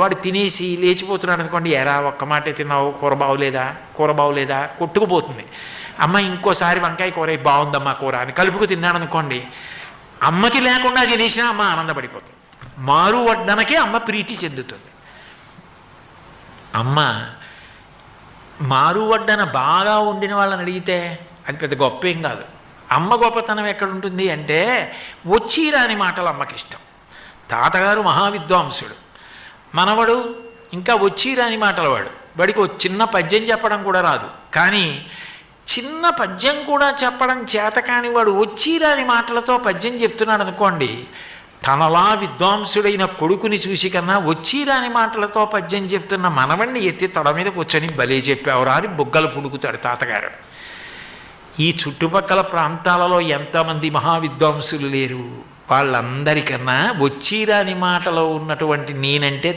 వాడు తినేసి లేచిపోతున్నాడు అనుకోండి, ఎరా ఒక్క మాటే తిన్నావు, కూర బాగులేదా కొట్టుకుపోతుంది. అమ్మ ఇంకోసారి వంకాయ కూర బాగుందమ్మా కూర అని కలుపుకు తిన్నాడు అనుకోండి, అమ్మకి లేకుండా తినేసినా అమ్మ ఆనందపడిపోతుంది. మారు వడ్డనకే అమ్మ ప్రీతి చెందుతుంది. అమ్మ మారు వడ్డన బాగా వండిన వాళ్ళని అడిగితే అది పెద్ద గొప్ప ఏం కాదు. అమ్మ గొప్పతనం ఎక్కడుంటుంది అంటే వచ్చి రాని మాటలు అమ్మకి ఇష్టం. తాతగారు మహావిద్వాంసుడు, మనవడు ఇంకా వచ్చి రాని మాటలు వాడికి ఒక చిన్న పద్యం చెప్పడం కూడా రాదు. కానీ చిన్న పద్యం కూడా చెప్పడం చేత కాని వాడు వచ్చి రాని మాటలతో పద్యం చెప్తున్నాడు అనుకోండి, తనలా విద్వాంసుడైన కొడుకుని చూసి కన్నా వచ్చి రాని మాటలతో పద్యం చెప్తున్న మనవణ్ణి ఎత్తి తొడ మీద కూర్చొని భలే చెప్పావురా అని బుగ్గలు పుడుకుతాడు తాతగారు. ఈ చుట్టుపక్కల ప్రాంతాలలో ఎంతమంది మహావిద్వాంసులు లేరు? వాళ్ళందరికన్నా వచ్చి రాని మాటలో ఉన్నటువంటి నేనంటే